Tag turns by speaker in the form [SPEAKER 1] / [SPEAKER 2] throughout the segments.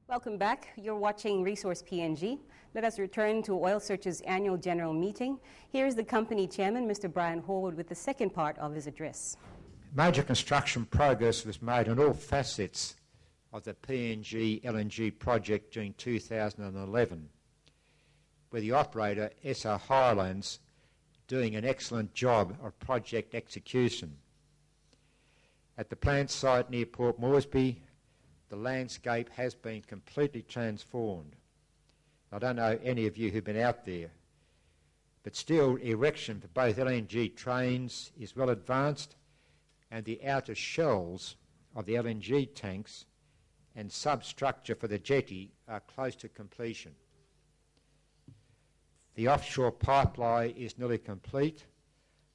[SPEAKER 1] Welcome back. You're watching Resource PNG. Let us return to Oil Search's annual general meeting. Here's the company chairman, Mr. Brian Horwood, with the second part of his address.
[SPEAKER 2] Major construction progress was made on all facets of the PNG LNG project during 2011, with the operator, SR Highlands, doing an excellent job of project execution. At the plant site near Port Moresby, the landscape has been completely transformed. I don't know any of you who've been out there, but still erection for both LNG trains is well advanced, and the outer shells of the LNG tanks and substructure for the jetty are close to completion. The offshore pipeline is nearly complete,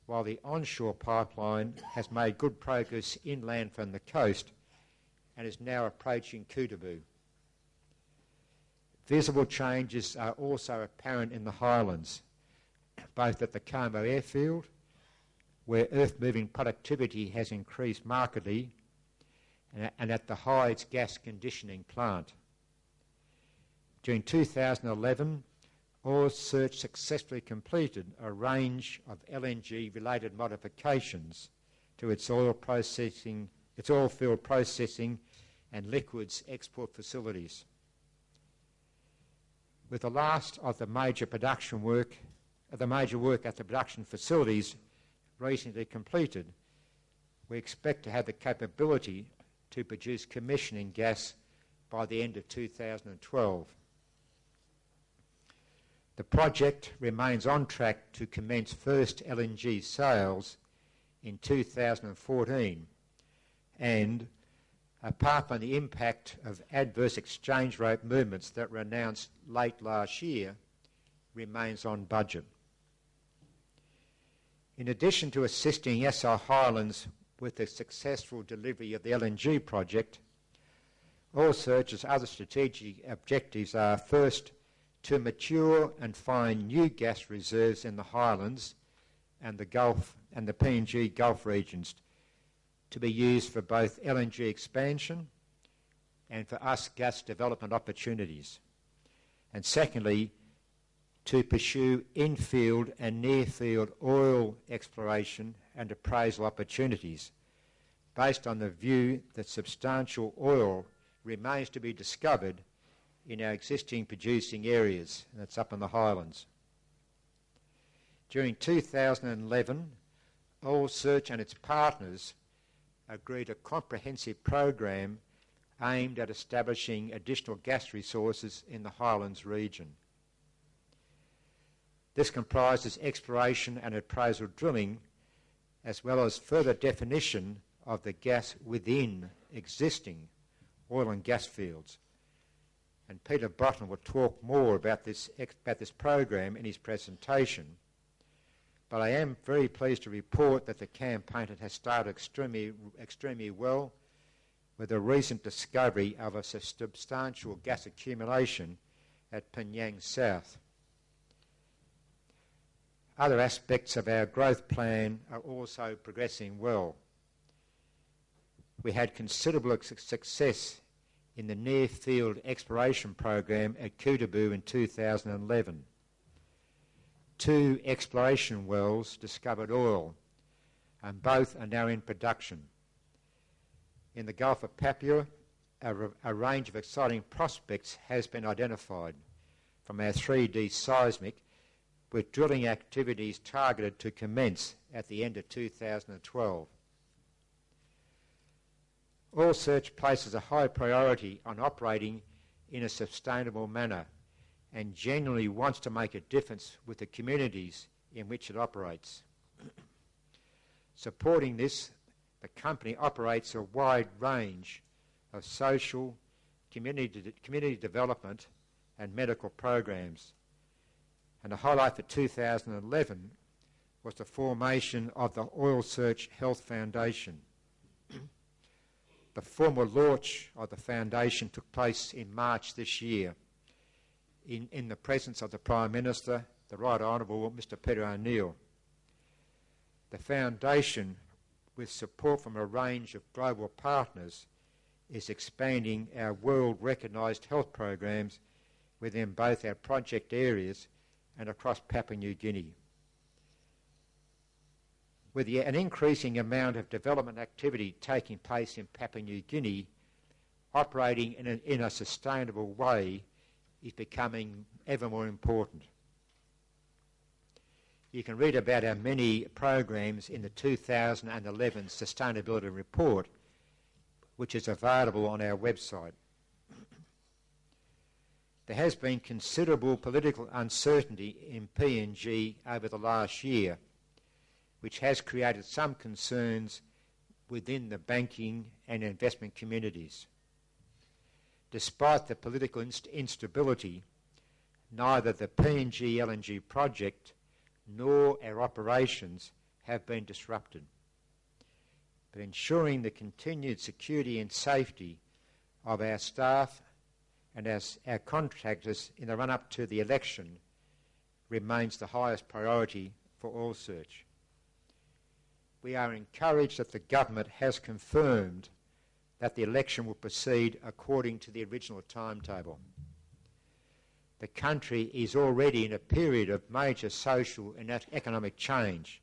[SPEAKER 2] while the onshore pipeline has made good progress inland from the coast and is now approaching Kutubu. Visible changes are also apparent in the highlands, both at the Como airfield, where earth-moving productivity has increased markedly, and at the Hydes gas conditioning plant. During 2011, Oil Search successfully completed a range of LNG-related modifications to its oil field processing and liquids export facilities. With the last of the major work at the production facilities recently completed, we expect to have the capability to produce commissioning gas by the end of 2012. The project remains on track to commence first LNG sales in 2014, and apart from the impact of adverse exchange rate movements that were announced late last year, remains on budget. In addition to assisting SR Highlands with the successful delivery of the LNG project, Oil Search's other strategic objectives are, first, to mature and find new gas reserves in the Highlands and the Gulf and the PNG Gulf regions to be used for both LNG expansion and for us gas development opportunities. And secondly, to pursue in-field and near-field oil exploration and appraisal opportunities based on the view that substantial oil remains to be discovered in our existing producing areas, and that's up in the Highlands. During 2011, Oil Search and its partners agreed a comprehensive program aimed at establishing additional gas resources in the Highlands region. This comprises exploration and appraisal drilling, as well as further definition of the gas within existing oil and gas fields. And Peter Botton will talk more about this program in his presentation. But I am very pleased to report that the campaign has started extremely well, with a recent discovery of a substantial gas accumulation at Penyang South. Other aspects of our growth plan are also progressing well. We had considerable success in the near-field exploration program at Kutubu in 2011. 2 exploration wells discovered oil, and both are now in production. In the Gulf of Papua, a range of exciting prospects has been identified from our 3D seismic, with drilling activities targeted to commence at the end of 2012. Oil Search places a high priority on operating in a sustainable manner and genuinely wants to make a difference with the communities in which it operates. Supporting this, the company operates a wide range of social, community development and medical programs. And the highlight for 2011 was the formation of the Oil Search Health Foundation. The formal launch of the foundation took place in March this year in the presence of the Prime Minister, the Right Honourable Mr Peter O'Neill. The foundation, with support from a range of global partners, is expanding our world-recognised health programs within both our project areas and across Papua New Guinea. With an increasing amount of development activity taking place in Papua New Guinea, operating in a sustainable way is becoming ever more important. You can read about our many programs in the 2011 Sustainability Report, which is available on our website. There has been considerable political uncertainty in PNG over the last year, which has created some concerns within the banking and investment communities. Despite the political instability, neither the PNG LNG project nor our operations have been disrupted. But ensuring the continued security and safety of our staff and our contractors in the run-up to the election remains the highest priority for Oil Search. We are encouraged that the government has confirmed that the election will proceed according to the original timetable. The country is already in a period of major social and economic change,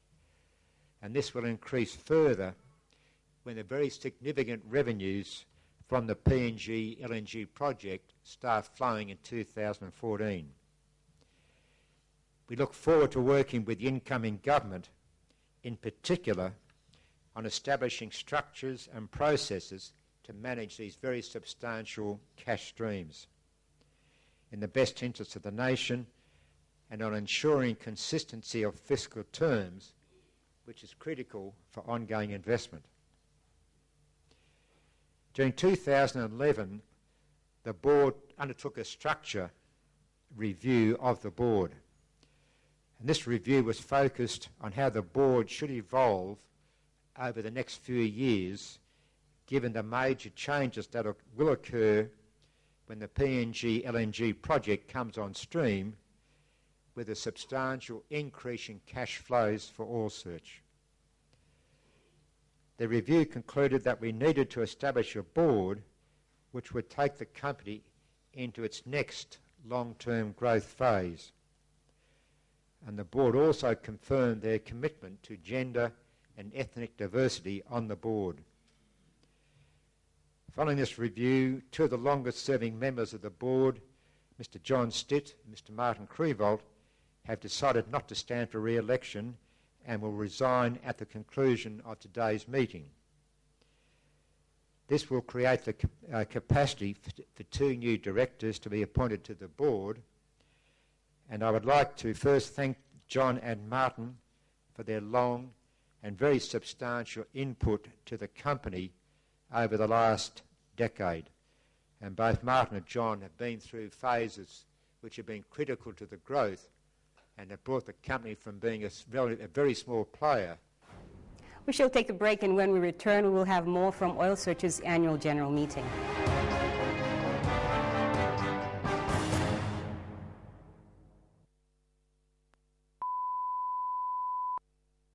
[SPEAKER 2] and this will increase further when the very significant revenues from the PNG LNG project start flowing in 2014. We look forward to working with the incoming government, in particular on establishing structures and processes to manage these very substantial cash streams in the best interests of the nation, and on ensuring consistency of fiscal terms, which is critical for ongoing investment. During 2011, the board undertook a structure review of the board. And this review was focused on how the board should evolve over the next few years, given the major changes that will occur when the PNG LNG project comes on stream, with a substantial increase in cash flows for Oil Search. The review concluded that we needed to establish a board which would take the company into its next long-term growth phase. And the board also confirmed their commitment to gender and ethnic diversity on the board. Following this review, two of the longest-serving members of the board, Mr John Stitt and Mr Martin Crevolt, have decided not to stand for re-election and will resign at the conclusion of today's meeting. This will create the capacity for two new directors to be appointed to the board, and I would like to first thank John and Martin for their long and very substantial input to the company over the last decade. And both Martin and John have been through phases which have been critical to the growth and have brought the company from being a very small player.
[SPEAKER 1] We shall take a break, and when we return, we will have more from Oil Search's annual general meeting.